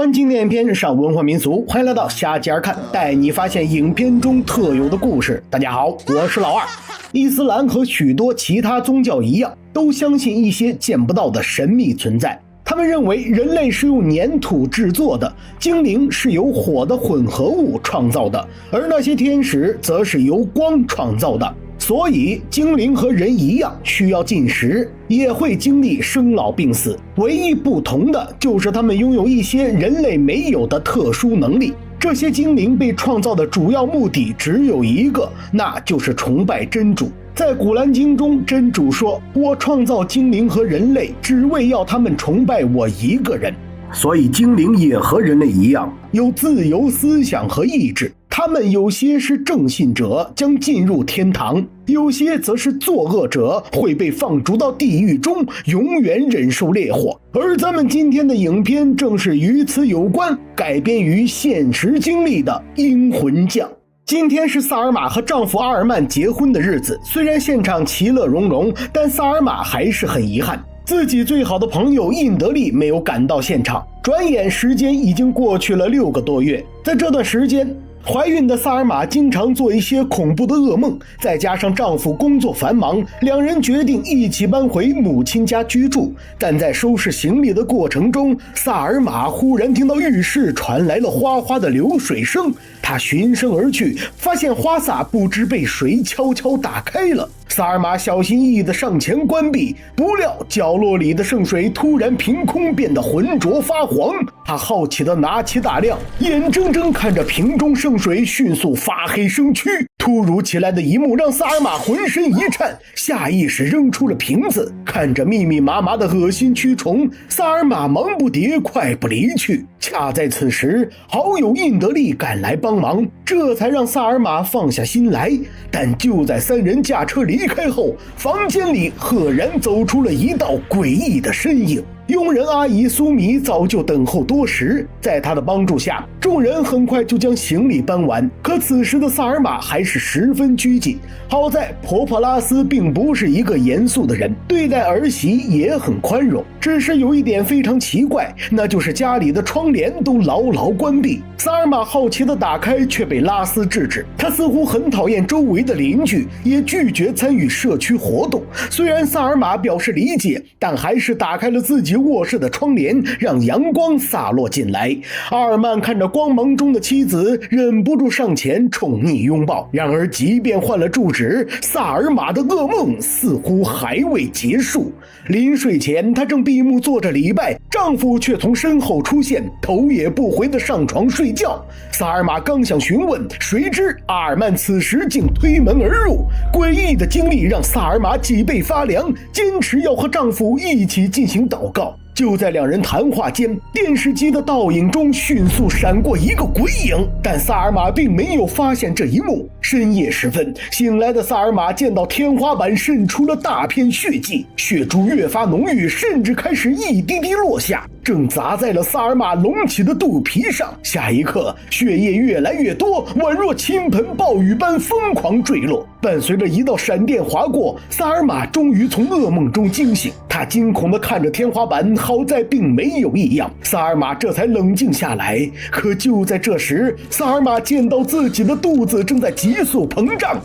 观经典片，赏文化民俗，欢迎来到瞎鸡儿看，带你发现影片中特有的故事。大家好，我是老二。伊斯兰和许多其他宗教一样，都相信一些见不到的神秘存在。他们认为人类是用粘土制作的，精灵是由火的混合物创造的，而那些天使则是由光创造的。所以精灵和人一样需要进食，也会经历生老病死，唯一不同的就是他们拥有一些人类没有的特殊能力。这些精灵被创造的主要目的只有一个，那就是崇拜真主。在古兰经中，真主说，我创造精灵和人类只为要他们崇拜我一个人。所以精灵也和人类一样，有自由思想和意志。他们有些是正信者，将进入天堂，有些则是作恶者，会被放逐到地狱中，永远忍受烈火。而咱们今天的影片正是与此有关，改编于现实经历的《阴魂将》。今天是萨尔玛和丈夫阿尔曼结婚的日子，虽然现场其乐融融，但萨尔玛还是很遗憾，自己最好的朋友印德利没有赶到现场。转眼时间已经过去了6个多月，在这段时间，怀孕的萨尔玛经常做一些恐怖的噩梦，再加上丈夫工作繁忙，两人决定一起搬回母亲家居住。但在收拾行李的过程中，萨尔玛忽然听到浴室传来了哗哗的流水声，她循声而去，发现花洒不知被谁悄悄打开了。萨尔玛小心翼翼地上前关闭，不料角落里的圣水突然凭空变得浑浊发黄。他好奇地拿起打量，眼睁睁看着瓶中圣水迅速发黑生蛆。突如其来的一幕让萨尔玛浑身一颤，下意识扔出了瓶子。看着密密麻麻的恶心蛆虫，萨尔玛忙不迭，快步离去。恰在此时，好友印德利赶来帮忙，这才让萨尔玛放下心来。但就在3人驾车离开后，房间里赫然走出了一道诡异的身影。佣人阿姨苏米早就等候多时，在她的帮助下，众人很快就将行李搬完。可此时的萨尔玛还是十分拘谨。好在婆婆拉斯并不是一个严肃的人，对待儿媳也很宽容，只是有一点非常奇怪，那就是家里的窗帘都牢牢关闭。萨尔玛好奇地打开，却被拉斯制止。他似乎很讨厌周围的邻居，也拒绝参与社区活动。虽然萨尔玛表示理解，但还是打开了自己卧室的窗帘，让阳光洒落进来。阿尔曼看着光芒中的妻子，忍不住上前宠溺拥抱。然而即便换了住址，萨尔玛的噩梦似乎还未结束。临睡前，她正闭目做着礼拜，丈夫却从身后出现，头也不回地上床睡觉。萨尔玛刚想询问，谁知阿尔曼此时竟推门而入。诡异的经历让萨尔玛脊背发凉，坚持要和丈夫一起进行祷告。就在两人谈话间，电视机的倒影中迅速闪过一个鬼影，但萨尔玛并没有发现这一幕。深夜时分，醒来的萨尔玛见到天花板渗出了大片血迹，血珠越发浓郁，甚至开始一滴滴落下，正砸在了萨尔玛隆起的肚皮上。下一刻，血液越来越多，宛若倾盆暴雨般疯狂坠落。伴随着一道闪电划过，萨尔玛终于从噩梦中惊醒。她惊恐地看着天花板，好在并没有异样。萨尔玛这才冷静下来。可就在这时，萨尔玛见到自己的肚子正在急速膨胀。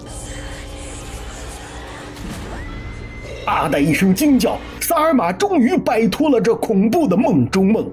啊的一声惊叫，萨尔玛终于摆脱了这恐怖的梦中梦。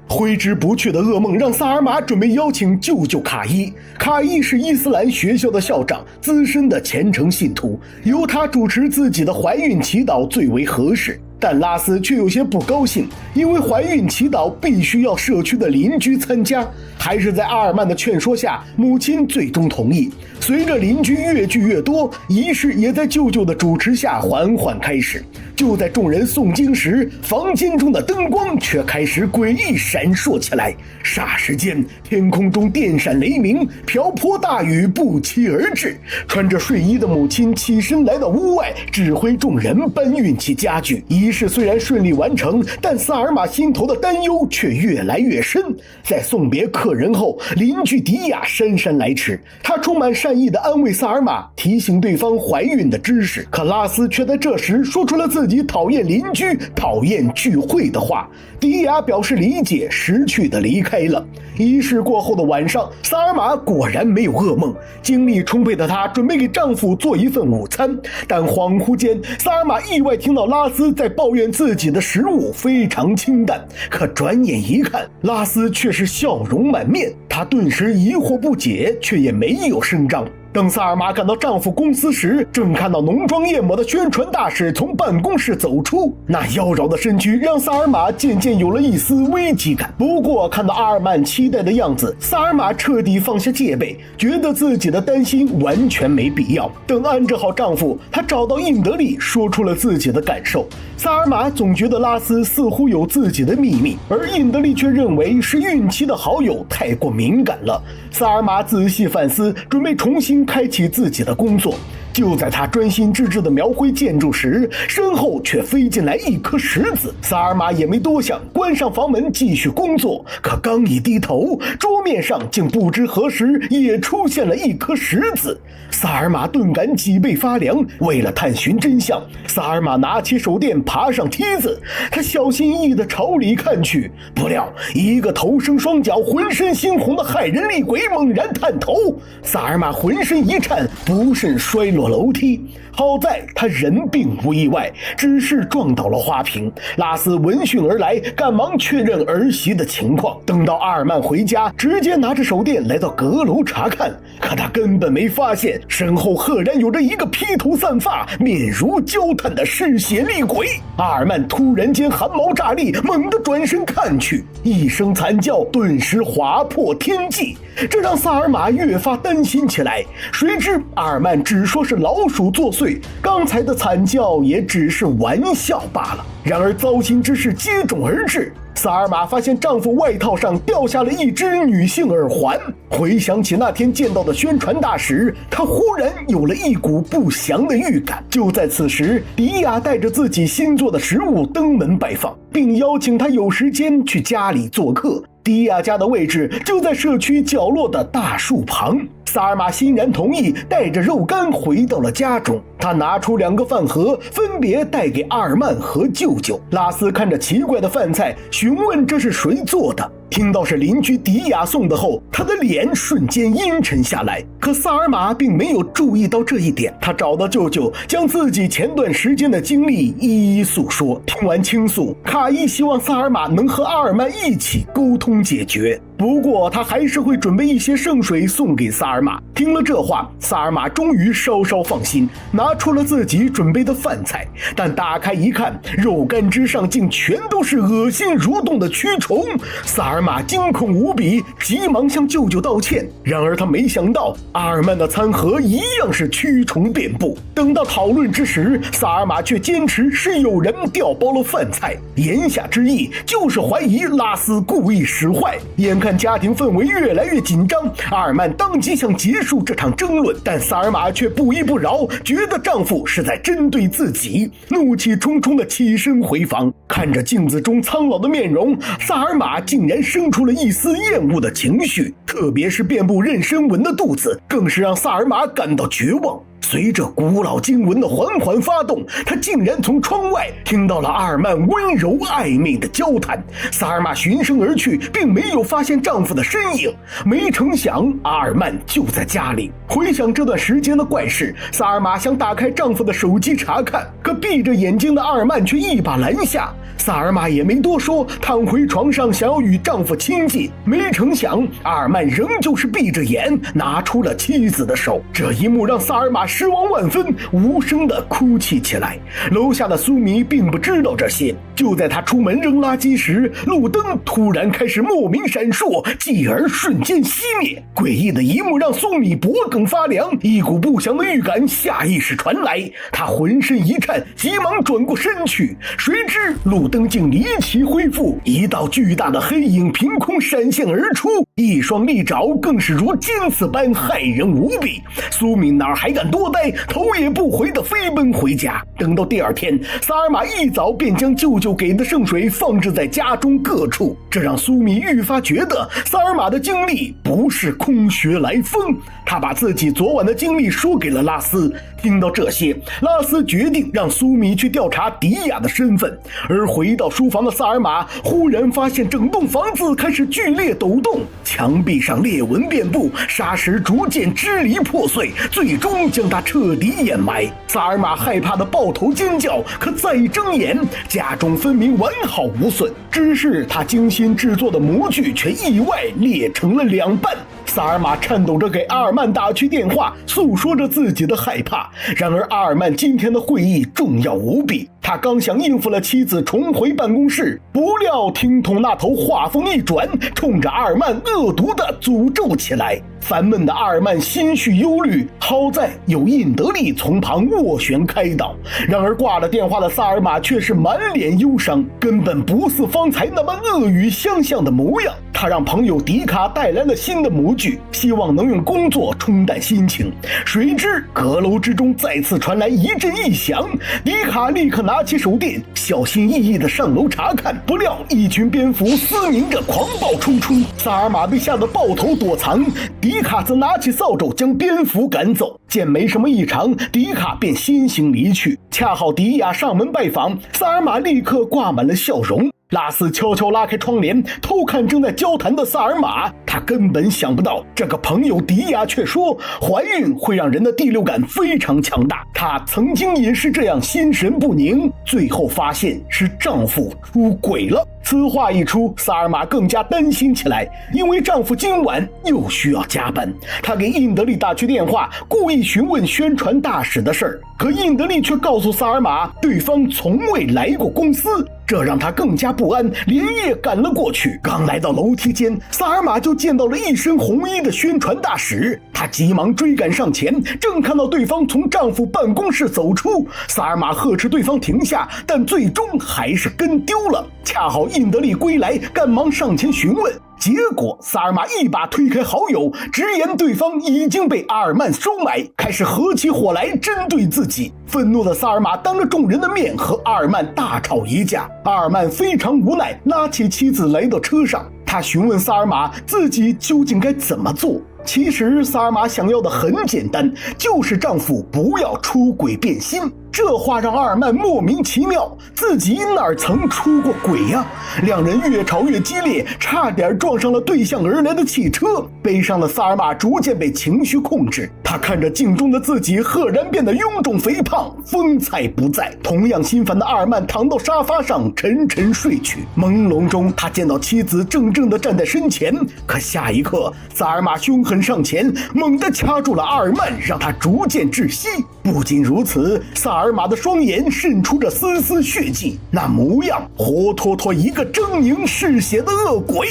挥之不去的噩梦让萨尔玛准备邀请舅舅卡伊。卡伊是伊斯兰学校的校长，资深的虔诚信徒，由他主持自己的怀孕祈祷最为合适。但拉斯却有些不高兴，因为怀孕祈祷必须要社区的邻居参加。还是在阿尔曼的劝说下，母亲最终同意。随着邻居越聚越多，仪式也在舅舅的主持下缓缓开始。就在众人诵经时，房间中的灯光却开始诡异闪烁起来。霎时间，天空中电闪雷鸣，瓢泼大雨不期而至。穿着睡衣的母亲起身来到屋外，指挥众人搬运起家具。仪事虽然顺利完成，但萨尔玛心头的担忧却越来越深。在送别客人后，邻居迪亚姗姗来迟，他充满善意地安慰萨尔玛，提醒对方怀孕的知识。可拉斯却在这时说出了自己讨厌邻居、讨厌聚会的话。迪亚表示理解，识趣地离开了。仪式过后的晚上，萨尔玛果然没有噩梦，精力充沛的她准备给丈夫做一份午餐，但恍惚间，萨尔玛意外听到拉斯在抱怨自己的食物非常清淡。可转眼一看，拉斯却是笑容满面，她顿时疑惑不解，却也没有声张。等萨尔玛赶到丈夫公司时，正看到浓妆艳抹的宣传大使从办公室走出，那妖娆的身躯让萨尔玛渐渐有了一丝危机感。不过看到阿尔曼期待的样子，萨尔玛彻底放下戒备，觉得自己的担心完全没必要。等安置好丈夫，她找到印德利，说出了自己的感受。萨尔玛总觉得拉斯似乎有自己的秘密，而印德利却认为是孕期的好友太过敏感了。萨尔玛仔细反思，准备重新开启自己的工作。就在他专心致志地描绘建筑时，身后却飞进来一颗石子。萨尔玛也没多想，关上房门继续工作。可刚一低头，桌面上竟不知何时也出现了一颗石子。萨尔玛顿感脊背发凉。为了探寻真相，萨尔玛拿起手电，爬上梯子。他小心翼翼地朝里看去，不料一个头生双脚、浑身猩红的骇人厉鬼猛然探头。萨尔玛浑身一颤，不慎摔落楼梯。好在他人并无意外，只是撞倒了花瓶。拉斯闻讯而来，赶忙确认儿媳的情况。等到阿尔曼回家，直接拿着手电来到阁楼查看，可他根本没发现身后赫然有着一个披头散发、面如焦炭的嗜血厉鬼。阿尔曼突然间汗毛炸立，猛地转身看去，一声惨叫顿时划破天际，这让萨尔玛越发担心起来。谁知阿尔曼只说是老鼠作祟，刚才的惨叫也只是玩笑罢了。然而糟心之事接踵而至，萨尔玛发现丈夫外套上掉下了一只女性耳环。回想起那天见到的宣传大使，她忽然有了一股不祥的预感。就在此时，迪亚带着自己新做的食物登门拜访，并邀请她有时间去家里做客。迪亚家的位置就在社区角落的大树旁。萨尔玛欣然同意，带着肉干回到了家中。他拿出2个饭盒，分别带给阿尔曼和舅舅。拉斯看着奇怪的饭菜，询问这是谁做的。听到是邻居迪亚送的后，他的脸瞬间阴沉下来。可萨尔玛并没有注意到这一点，他找到舅舅，将自己前段时间的经历一一诉说。听完倾诉，卡伊希望萨尔玛能和阿尔曼一起沟通解决，不过他还是会准备一些圣水送给萨尔玛。听了这话，萨尔玛终于稍稍放心，拿出了自己准备的饭菜，但打开一看，肉干之上竟全都是恶心蠕动的蛆虫。萨尔玛惊恐无比，急忙向舅舅道歉。然而他没想到，阿尔曼的餐盒一样是蛆虫遍布。等到讨论之时，萨尔玛却坚持是有人调包了饭菜，言下之意就是怀疑拉斯故意使坏。眼看家庭氛围越来越紧张，阿尔曼当即想结束这场争论，但萨尔玛却不依不饶，觉得丈夫是在针对自己，怒气冲冲地起身回房。看着镜子中苍老的面容，萨尔玛竟然生出了一丝厌恶的情绪，特别是遍布妊娠纹的肚子，更是让萨尔玛感到绝望。随着古老经文的缓缓发动，他竟然从窗外听到了阿尔曼温柔暧昧的交谈。萨尔玛循声而去，并没有发现丈夫的身影。没成想，阿尔曼就在家里。回想这段时间的怪事，萨尔玛想打开丈夫的手机查看，可闭着眼睛的阿尔曼却一把拦下。萨尔玛也没多说，躺回床上想要与丈夫亲近。没成想，阿尔曼仍旧是闭着眼拿出了妻子的手。这一幕让萨尔玛失望万分，无声地哭泣起来。楼下的苏米并不知道这些，就在他出门扔垃圾时，路灯突然开始莫名闪烁，继而瞬间熄灭。诡异的一幕让苏米脖梗发凉，一股不祥的预感下意识传来，他浑身一颤，急忙转过身去，谁知路灯竟离奇恢复，一道巨大的黑影凭空闪现而出，一双利爪更是如尖刺般骇人无比。苏米哪还敢多待，头也不回地飞奔回家。等到第二天，萨尔玛一早便将舅舅给的圣水放置在家中各处，这让苏米愈发觉得萨尔玛的经历不是空穴来风。他把自己昨晚的经历说给了拉斯，听到这些，拉斯决定让苏米去调查迪亚的身份。而回到书房的萨尔玛忽然发现整栋房子开始剧烈抖动，墙壁上裂纹遍布，沙石逐渐支离破碎，最终将他彻底掩埋。萨尔玛害怕的抱头尖叫，可再睁眼，家中分明完好无损，只是他精心制作的模具却意外裂成了两半。萨尔玛颤抖着给阿尔曼打去电话，诉说着自己的害怕。然而阿尔曼今天的会议重要无比，他刚想应付了妻子重回办公室，不料听筒那头话锋一转，冲着阿尔曼恶毒地诅咒起来。烦闷的阿尔曼心绪忧虑，好在有印德利从旁斡旋开导。然而挂了电话的萨尔玛却是满脸忧伤，根本不似方才那么恶语相向的模样。他让朋友迪卡带来了新的模具，希望能用工作冲淡心情。谁知阁楼之中再次传来一阵异响，迪卡立刻拿起手电，小心翼翼地上楼查看，不料一群蝙蝠嘶鸣着狂暴冲出，萨尔玛被吓得抱头躲藏，迪卡则拿起扫帚将蝙蝠赶走。见没什么异常，迪卡便先行离去。恰好迪亚上门拜访，萨尔玛立刻挂满了笑容。拉斯悄悄拉开窗帘，偷看正在交谈的萨尔玛。他根本想不到，这个朋友迪亚却说怀孕会让人的第六感非常强大。她曾经也是这样心神不宁，最后发现是丈夫出轨了。此话一出，萨尔玛更加担心起来，因为丈夫今晚又需要加班。她给印德利打去电话，故意询问宣传大使的事儿，可印德利却告诉萨尔玛，对方从未来过公司。这让他更加不安，连夜赶了过去。刚来到楼梯间，萨尔玛就见到了一身红衣的宣传大使。她急忙追赶上前，正看到对方从丈夫办公室走出，萨尔玛呵斥对方停下，但最终还是跟丢了。恰好印德利归来，赶忙上前询问。结果萨尔玛一把推开好友，直言对方已经被阿尔曼收买，开始合起伙来针对自己。愤怒的萨尔玛当着众人的面和阿尔曼大吵一架，阿尔曼非常无奈，拉起妻子来到车上。他询问萨尔玛自己究竟该怎么做。其实萨尔玛想要的很简单，就是丈夫不要出轨变心。这话让阿尔曼莫名其妙，自己哪曾出过轨呀？两人越吵越激烈，差点撞上了对向而来的汽车。悲伤的萨尔玛逐渐被情绪控制，他看着镜中的自己赫然变得臃肿肥胖，风采不在。同样心烦的阿尔曼躺到沙发上沉沉睡去。朦胧中，他见到妻子怔怔地站在身前，可下一刻，萨尔玛凶狠上前，猛地掐住了阿尔曼，让他逐渐窒息。不仅如此，萨尔玛的双眼渗出着丝丝血迹，那模样活脱脱一个狰狞嗜血的恶鬼。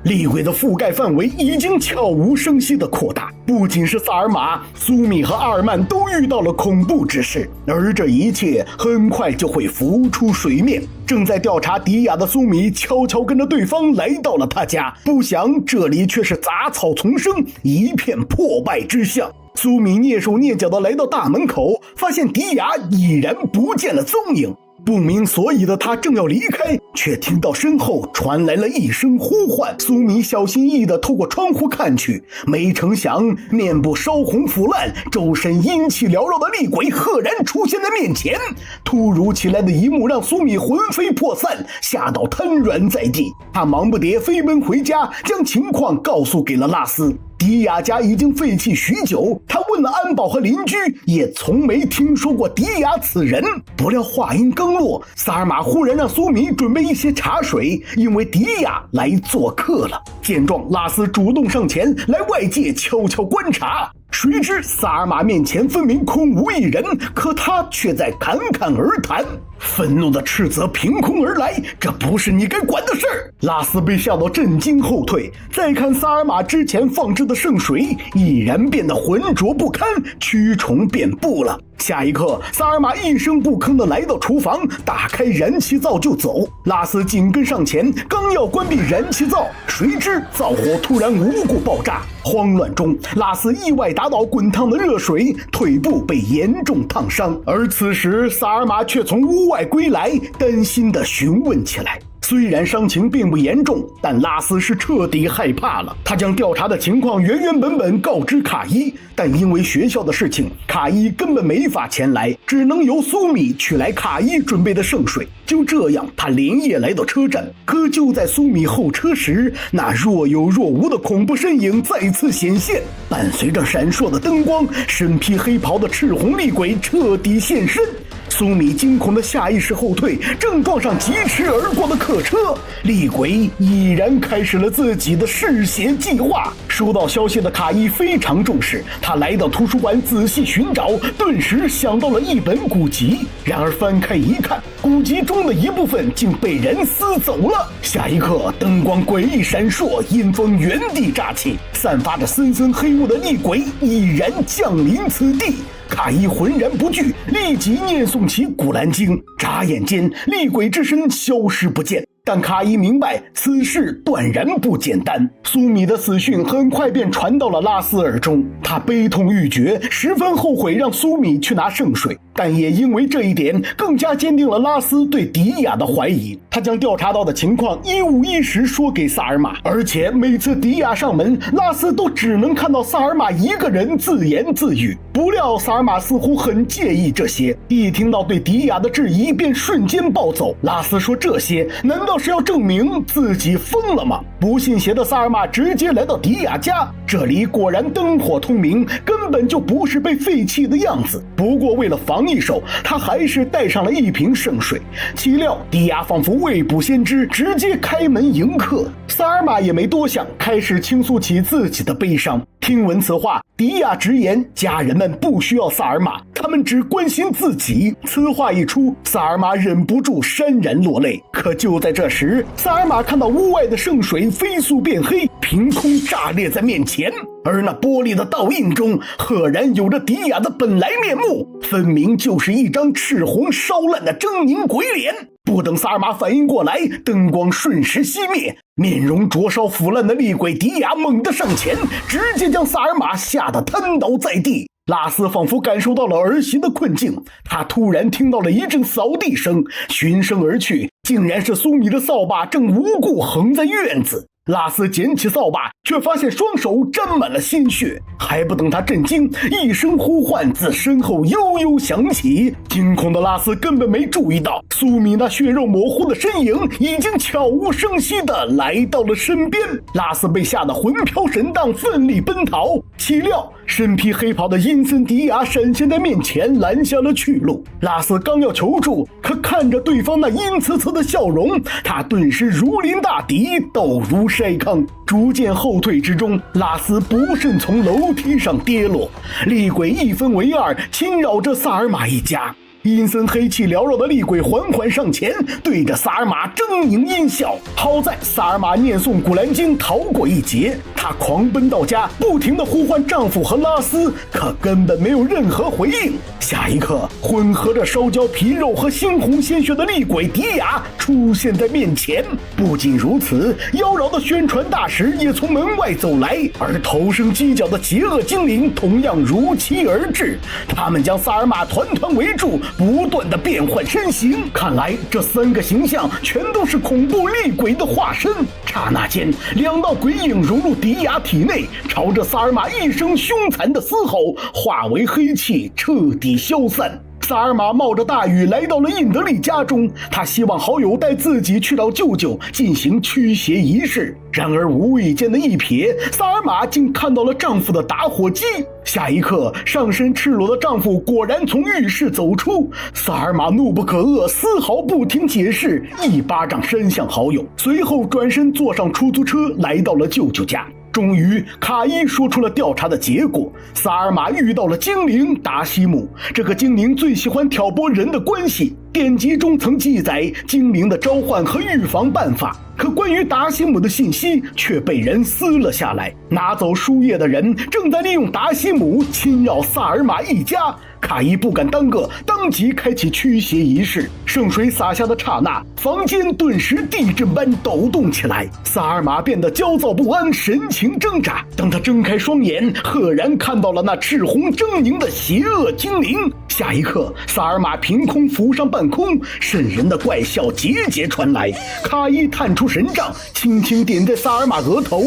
厉鬼的覆盖范围已经悄无声息地扩大，不仅是萨尔玛，苏米和阿尔曼都遇到了恐怖之事，而这一切很快就会浮出水面。正在调查迪亚的苏米悄悄跟着对方来到了他家，不想这里却是杂草丛生，一片破败之象。苏米蹑手蹑脚地来到大门口，发现迪亚已然不见了踪影。不明所以的他正要离开，却听到身后传来了一声呼唤。苏米小心翼翼地透过窗户看去，没成想面部烧红腐烂、周身阴气缭绕的厉鬼赫然出现在面前。突如其来的一幕让苏米魂飞魄散，吓到瘫软在地。他忙不迭飞奔回家，将情况告诉给了拉斯。迪亚家已经废弃许久，他问了安保和邻居，也从没听说过迪亚此人。不料话音刚落，萨尔玛忽然让苏米准备一些茶水，因为迪亚来做客了。见状，拉斯主动上前来外界悄悄观察。谁知萨尔玛面前分明空无一人，可他却在侃侃而谈。愤怒的斥责凭空而来，这不是你该管的事儿。拉斯被吓到震惊后退，再看萨尔玛之前放置的圣水，已然变得浑浊不堪，蛆虫遍布了。下一刻，萨尔玛一声不吭地来到厨房，打开燃气灶就走。拉斯紧跟上前，刚要关闭燃气灶，谁知灶火突然无故爆炸。慌乱中，拉斯意外打倒滚烫的热水，腿部被严重烫伤。而此时，萨尔玛却从屋外归来，担心地询问起来。虽然伤情并不严重，但拉斯是彻底害怕了。他将调查的情况原本告知卡伊，但因为学校的事情，卡伊根本没法前来，只能由苏米取来卡伊准备的圣水。就这样，他连夜来到车站，可就在苏米候车时，那若有若无的恐怖身影再次显现。伴随着闪烁的灯光，身披黑袍的赤红厉鬼彻底现身。苏米惊恐的下意识后退，正撞上疾驰而过的客车。厉鬼已然开始了自己的嗜血计划。收到消息的卡伊非常重视，他来到图书馆仔细寻找，顿时想到了一本古籍。然而翻开一看，古籍中的一部分竟被人撕走了。下一刻，灯光诡异闪烁，阴风原地乍起，散发着森森黑雾的厉鬼已然降临此地。卡伊浑然不惧，立即念诵起古兰经。眨眼间，厉鬼之身消失不见。但卡伊明白此事断然不简单。苏米的死讯很快便传到了拉斯耳中，他悲痛欲绝，十分后悔让苏米去拿圣水，但也因为这一点更加坚定了拉斯对迪亚的怀疑。他将调查到的情况一五一十说给萨尔玛，而且每次迪亚上门，拉斯都只能看到萨尔玛一个人自言自语。不料萨尔玛似乎很介意这些，一听到对迪亚的质疑便瞬间暴走。拉斯说这些难道是要证明自己疯了吗？不信邪的萨尔玛直接来到迪亚家，这里果然灯火通明，根本就不是被废弃的样子。不过为了防一手，他还是带上了一瓶圣水。岂料迪亚仿佛未卜先知，直接开门迎客。萨尔玛也没多想，开始倾诉起自己的悲伤。听闻此话，迪亚直言家人们不需要萨尔玛，他们只关心自己。此话一出，萨尔玛忍不住潸然落泪。可就在这时，萨尔玛看到屋外的圣水飞速变黑，凭空炸裂在面前，而那玻璃的倒映中赫然有着迪亚的本来面目，分明就是一张赤红烧烂的狰狞鬼脸。不等萨尔玛反应过来，灯光瞬时熄灭，面容灼烧腐烂的厉鬼迪亚猛地上前，直接将萨尔玛吓得瘫倒在地。拉斯仿佛感受到了儿媳的困境，他突然听到了一阵扫地声，循声而去，竟然是苏米的扫把正无故横在院子。拉斯捡起扫把，却发现双手沾满了鲜血。还不等他震惊，一声呼唤自身后悠悠响起。惊恐的拉斯根本没注意到，苏米那血肉模糊的身影已经悄无声息地来到了身边。拉斯被吓得魂飘神荡，奋力奔逃。岂料身披黑袍的阴森迪亚闪现在面前，拦下了去路。拉斯刚要求助，可看着对方那阴恻恻的笑容，他顿时如临大敌，斗如筛糠。逐渐后退之中，拉斯不慎从楼梯上跌落，厉鬼一分为二，侵扰着萨尔玛一家。阴森黑气缭绕的厉鬼缓缓上前，对着萨尔玛狰狞阴笑。好在萨尔玛念诵古兰经逃过一劫，她狂奔到家，不停地呼唤丈夫和拉斯，可根本没有任何回应。下一刻，混合着烧焦皮肉和猩红鲜血的厉鬼迪亚出现在面前。不仅如此，妖娆的宣传大使也从门外走来，而头生犄角的邪恶精灵同样如期而至。他们将萨尔玛团团围住，不断的变换身形，看来这三个形象全都是恐怖厉鬼的化身。刹那间，两道鬼影融入迪亚体内，朝着萨尔玛一声凶残的嘶吼，化为黑气，彻底消散。萨尔玛冒着大雨来到了印德利家中，他希望好友带自己去找舅舅进行驱邪仪式。然而无意间的一瞥，萨尔玛竟看到了丈夫的打火机。下一刻，上身赤裸的丈夫果然从浴室走出。萨尔玛怒不可遏，丝毫不听解释，一巴掌扇向好友，随后转身坐上出租车来到了舅舅家。终于，卡伊说出了调查的结果。萨尔玛遇到了精灵达西姆，这个精灵最喜欢挑拨人的关系。典籍中曾记载精灵的召唤和预防办法，可关于达西姆的信息却被人撕了下来。拿走书页的人正在利用达西姆侵扰萨尔玛一家。卡伊不敢耽搁，当即开启驱邪仪式。圣水洒下的刹那，房间顿时地震般抖动起来。萨尔玛变得焦躁不安，神情挣扎。当他睁开双眼，赫然看到了那赤红狰狞的邪恶精灵。下一刻，萨尔玛凭空浮上半空，瘆人的怪笑节节传来。卡伊探出神杖，轻轻点在萨尔玛额头，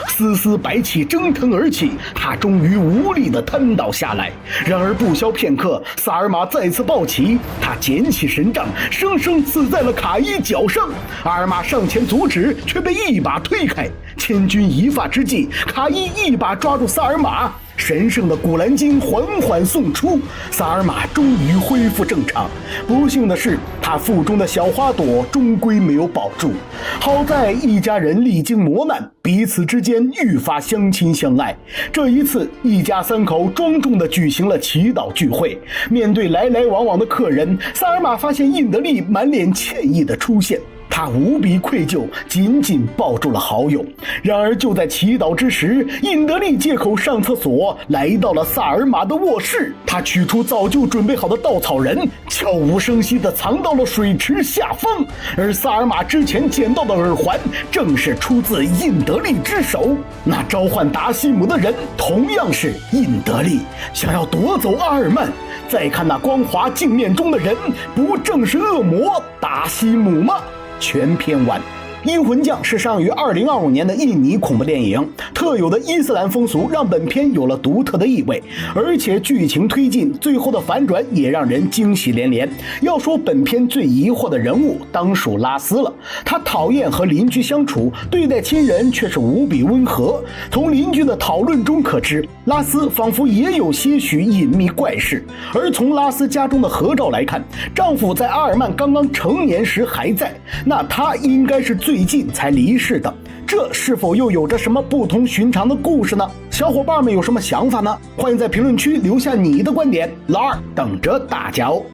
丝丝白气蒸腾而起，他终于无力地瘫倒下来。然而不消片刻，萨尔玛再次暴起，他捡起神杖，生生刺在了卡伊脚上。阿尔玛上前阻止，却被一把推开。千钧一发之际，卡伊一把抓住萨尔玛，神圣的古兰经缓缓送出，萨尔玛终于恢复正常。不幸的是，他腹中的小花朵终归没有保住。好在一家人历经磨难，彼此之间愈发相亲相爱。这一次，一家三口庄重地举行了祈祷聚会。面对来来往往的客人，萨尔玛发现印德利满脸歉意地出现。他无比愧疚，紧紧抱住了好友。然而就在祈祷之时，印德利借口上厕所来到了萨尔玛的卧室。他取出早就准备好的稻草人，悄无声息地藏到了水池下方。而萨尔玛之前捡到的耳环，正是出自印德利之手。那召唤达西姆的人同样是印德利，想要夺走阿尔曼。再看那光滑镜面中的人，不正是恶魔达西姆吗？全篇完。《阴魂将》是上于2025年的印尼恐怖电影，特有的伊斯兰风俗让本片有了独特的意味，而且剧情推进，最后的反转也让人惊喜连连。要说本片最疑惑的人物，当属拉斯了。他讨厌和邻居相处，对待亲人却是无比温和。从邻居的讨论中可知，拉斯仿佛也有些许隐秘怪事。而从拉斯家中的合照来看，丈夫在阿尔曼刚刚成年时还在，那他应该是最近才离世的，这是否又有着什么不同寻常的故事呢？小伙伴们有什么想法呢？欢迎在评论区留下你的观点，老二等着大家哦。